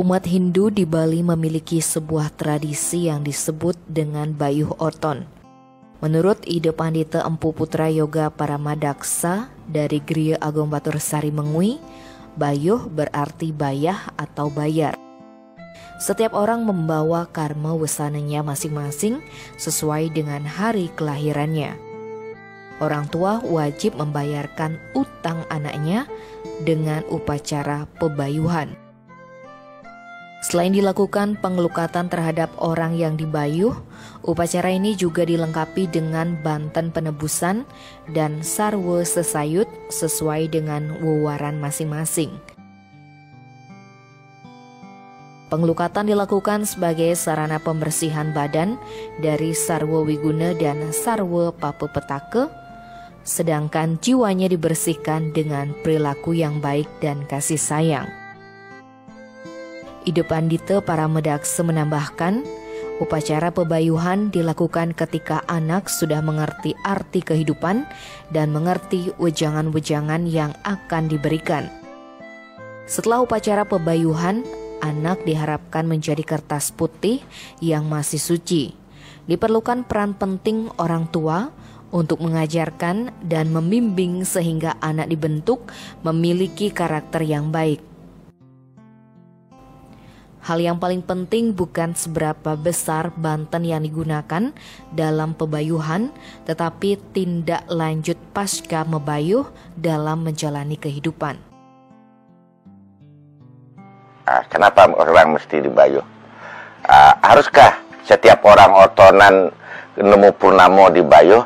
Umat Hindu di Bali memiliki sebuah tradisi yang disebut dengan Bayuh Oton. Menurut ide Pandita Empu Putra Yoga Paramadaksa dari Griya Agung Batur Sari Mengui, Bayuh berarti bayah atau bayar. Setiap orang membawa karma wesananya masing-masing sesuai dengan hari kelahirannya. Orang tua wajib membayarkan utang anaknya dengan upacara pebayuhan. Selain dilakukan pengelukatan terhadap orang yang dibayuh, upacara ini juga dilengkapi dengan banten penebusan dan sarwa sesayut sesuai dengan wewaran masing-masing. Pengelukatan dilakukan sebagai sarana pembersihan badan dari sarwa wiguna dan sarwa papepetaka, sedangkan jiwanya dibersihkan dengan perilaku yang baik dan kasih sayang. Ide Pandita Paramedaksa menambahkan, upacara pebayuhan dilakukan ketika anak sudah mengerti arti kehidupan dan mengerti wejangan-wejangan yang akan diberikan. Setelah upacara pebayuhan, anak diharapkan menjadi kertas putih yang masih suci. Diperlukan peran penting orang tua untuk mengajarkan dan membimbing sehingga anak dibentuk memiliki karakter yang baik. Hal yang paling penting bukan seberapa besar banten yang digunakan dalam pebayuhan, tetapi tindak lanjut pasca mebayuh dalam menjalani kehidupan. Kenapa orang mesti dibayuh? Haruskah setiap orang otonan nemu purnamo dibayuh?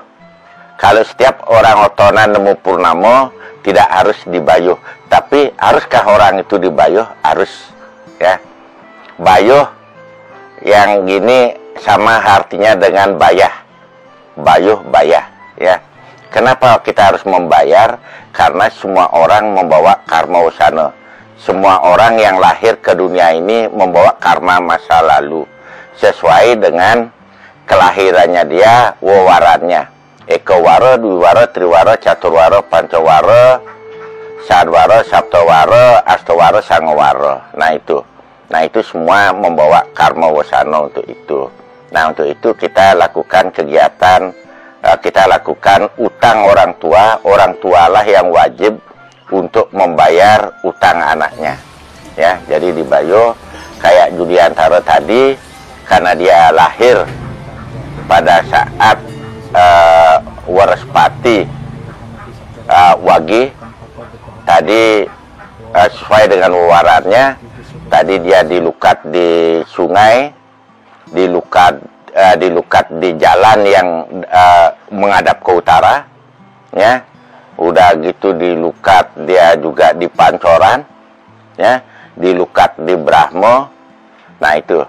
Kalau setiap orang otonan nemu purnamo tidak harus dibayuh, tapi haruskah orang itu dibayuh? Harus, ya. Bayuh yang gini sama artinya dengan bayah. Bayuh, bayah, ya. Kenapa kita harus membayar? Karena semua orang membawa karma wasana. Semua orang yang lahir ke dunia ini membawa karma masa lalu sesuai dengan kelahirannya dia, wewarannya. Ekawara, Dwiwara, Triwara, Caturwara, Pancawara, Sadwara, Saptawara, Astawara, Sangawara. Nah itu semua membawa karma wasana untuk itu. Nah untuk itu kita lakukan kegiatan, kita lakukan utang orang tua lah yang wajib untuk membayar utang anaknya. Ya, jadi dibayuh kayak Judiantara tadi, karena dia lahir pada saat Warespati Wagi, tadi sesuai dengan wewarannya. Tadi dia dilukat di sungai, dilukat di jalan yang menghadap ke utara, ya. Udah gitu dilukat dia juga di Pancoran, ya, dilukat di Brahmo. Nah itu.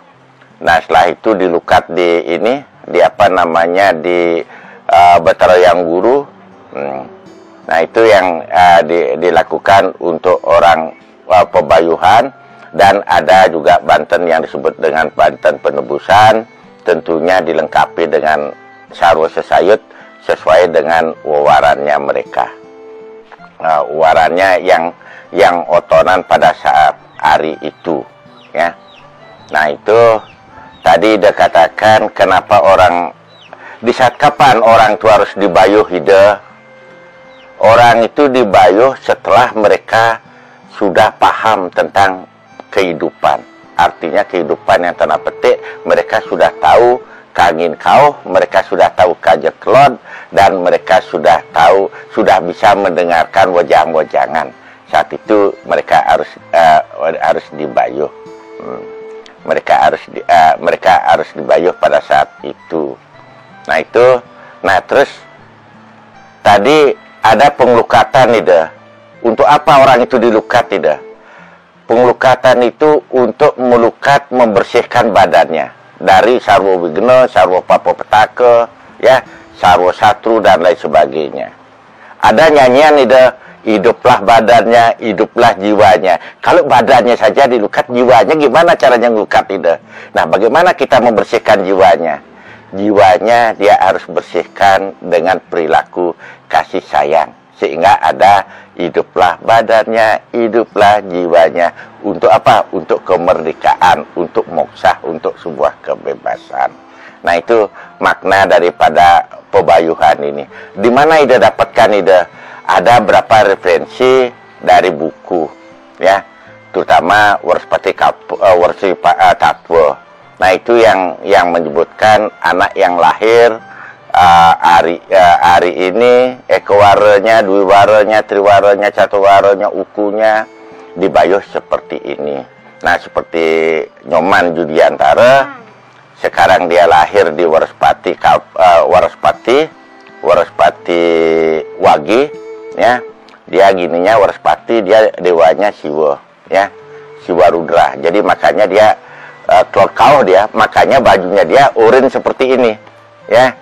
Nah setelah itu dilukat di ini, di apa namanya, di Batara Yang Guru. Nah itu yang dilakukan untuk orang pebayuhan. Dan ada juga banten yang disebut dengan banten penebusan, tentunya dilengkapi dengan sarwa sesayut sesuai dengan wewarannya mereka. Wewarannya yang otonan pada saat hari itu, ya. Nah itu tadi dikatakan kenapa orang di saat kapan orang itu harus dibayuh ide. Orang itu dibayuh setelah mereka sudah paham tentang kehidupan. Artinya kehidupan yang tanda petik, mereka sudah tahu kangin kau, mereka sudah tahu kajak kelod, dan mereka sudah tahu, sudah bisa mendengarkan wajang-wajangan. Saat itu mereka harus dibayuh. Mereka harus dibayuh pada saat itu. Nah itu, nah terus tadi ada pengelukatan ide. Untuk apa orang itu dilukat ide? Pengelukatan itu untuk melukat, membersihkan badannya dari sarwa wigna, sarwa papepetaka, ya, sarwa satru dan lain sebagainya. Ada nyanyian ide, hiduplah badannya, hiduplah jiwanya. Kalau badannya saja dilukat, jiwanya gimana caranya melukat ide? Nah, bagaimana kita membersihkan jiwanya? Jiwanya dia harus bersihkan dengan perilaku kasih sayang. sehingga ada hiduplah badannya, hiduplah jiwanya. Untuk apa? Untuk kemerdekaan, untuk moksa, untuk sebuah kebebasan. Nah, itu makna daripada pebayuhan ini. Di mana Ida dapatkan Ida? Ada berapa referensi dari buku, ya, terutama Warspati Tapwe. Nah, itu yang menyebutkan anak yang lahir hari ini ekowaranya, duiwaranya, triwaranya, catuwaranya, ukunya dibayuh seperti ini. Nah, seperti Nyoman Judiantara, sekarang dia lahir di Warspati Wagi, ya. Dia gininya Warspati, dia dewanya Siwa, ya, Siwa Rudra. Jadi makanya dia klokau dia, makanya bajunya dia oranye seperti ini, ya.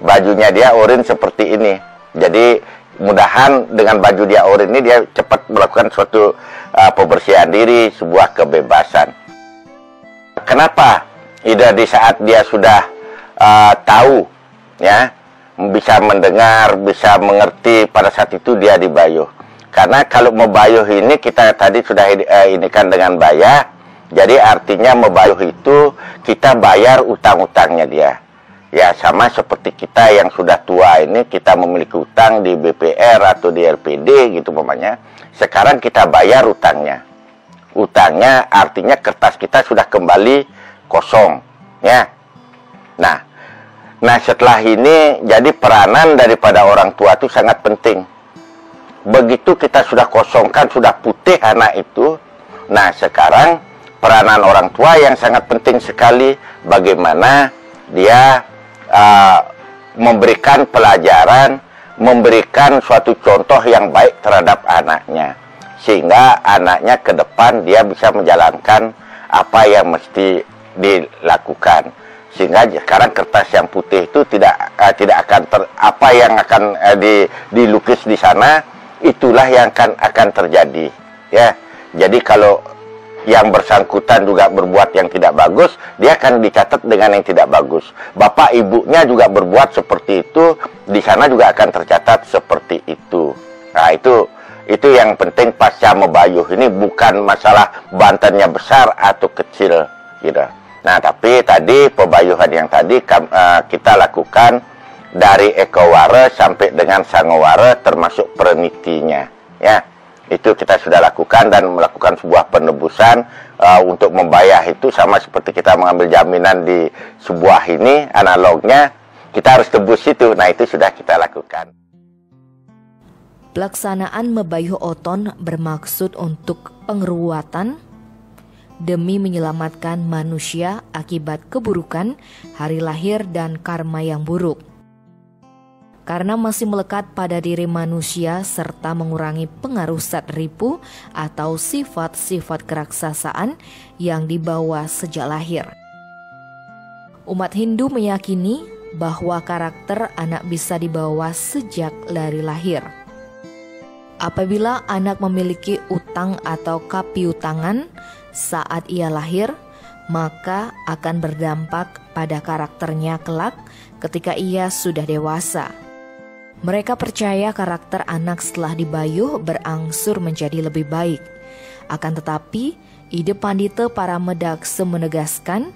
Bajunya dia oranye seperti ini. Jadi mudahan dengan baju dia oranye ini dia cepat melakukan suatu pembersihan diri, sebuah kebebasan. Kenapa Ida di saat dia sudah tahu, ya, bisa mendengar, bisa mengerti, pada saat itu dia dibayuh? Karena kalau mebayuh ini kita tadi sudah inikan dengan bayar, jadi artinya mebayuh itu kita bayar utang-utangnya dia. Ya, sama seperti kita yang sudah tua ini, kita memiliki utang di BPR atau di RPD gitu umpamanya. Sekarang kita bayar utangnya. Utangnya artinya kertas kita sudah kembali kosong, ya. Nah, setelah ini jadi peranan daripada orang tua itu sangat penting. Begitu kita sudah kosongkan, sudah putih anak itu, nah sekarang peranan orang tua yang sangat penting sekali, bagaimana dia memberikan pelajaran, memberikan suatu contoh yang baik terhadap anaknya, sehingga anaknya ke depan dia bisa menjalankan apa yang mesti dilakukan. Sehingga sekarang kertas yang putih itu tidak akan apa yang akan dilukis di sana, itulah yang akan terjadi, ya. Jadi kalau yang bersangkutan juga berbuat yang tidak bagus, dia akan dicatat dengan yang tidak bagus. Bapak ibunya juga berbuat seperti itu, di sana juga akan tercatat seperti itu. Nah, itu yang penting pasca mebayuh ini, bukan masalah bantannya besar atau kecil, gitu. Nah, tapi tadi pebayuhan yang tadi kita lakukan dari ekowara sampai dengan sangowara, termasuk prenitinya, ya. Itu kita sudah lakukan dan melakukan sebuah penebusan untuk membayar itu sama seperti kita mengambil jaminan di sebuah ini analognya, kita harus tebus itu. Nah, itu sudah kita lakukan. Pelaksanaan mebayuh oton bermaksud untuk pengeruatan demi menyelamatkan manusia akibat keburukan, hari lahir, dan karma yang buruk. Karena masih melekat pada diri manusia serta mengurangi pengaruh satripu atau sifat-sifat keraksasaan yang dibawa sejak lahir. Umat Hindu meyakini bahwa karakter anak bisa dibawa sejak dari lahir. Apabila anak memiliki utang atau kapiutangan saat ia lahir, maka akan berdampak pada karakternya kelak ketika ia sudah dewasa. Mereka percaya karakter anak setelah dibayuh berangsur menjadi lebih baik. Akan tetapi, ide Pandita Paramedaksa menegaskan,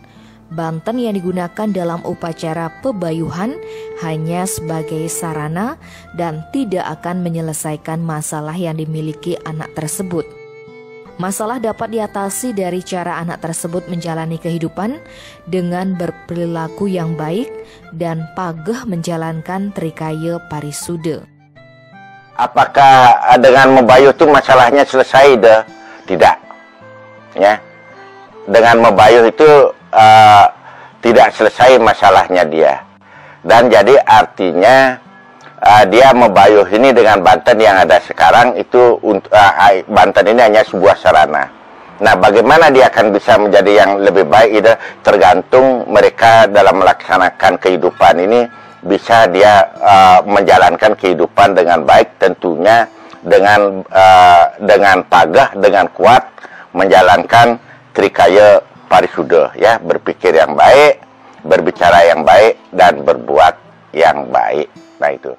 banten yang digunakan dalam upacara pebayuhan hanya sebagai sarana dan tidak akan menyelesaikan masalah yang dimiliki anak tersebut. Masalah dapat diatasi dari cara anak tersebut menjalani kehidupan dengan berperilaku yang baik dan pageh menjalankan trikaya parisuda. Apakah dengan mebayuh itu masalahnya selesai? Tidak, ya. Dengan mebayuh itu tidak selesai masalahnya dia. Dan jadi artinya dia mebayuh ini dengan banten yang ada sekarang itu, banten ini hanya sebuah sarana. Nah, bagaimana dia akan bisa menjadi yang lebih baik itu tergantung mereka dalam melaksanakan kehidupan ini bisa dia menjalankan kehidupan dengan baik, tentunya dengan pagah, dengan kuat menjalankan trikaya parisuda, ya, berpikir yang baik, berbicara yang baik, dan berbuat yang baik. Nah, itu.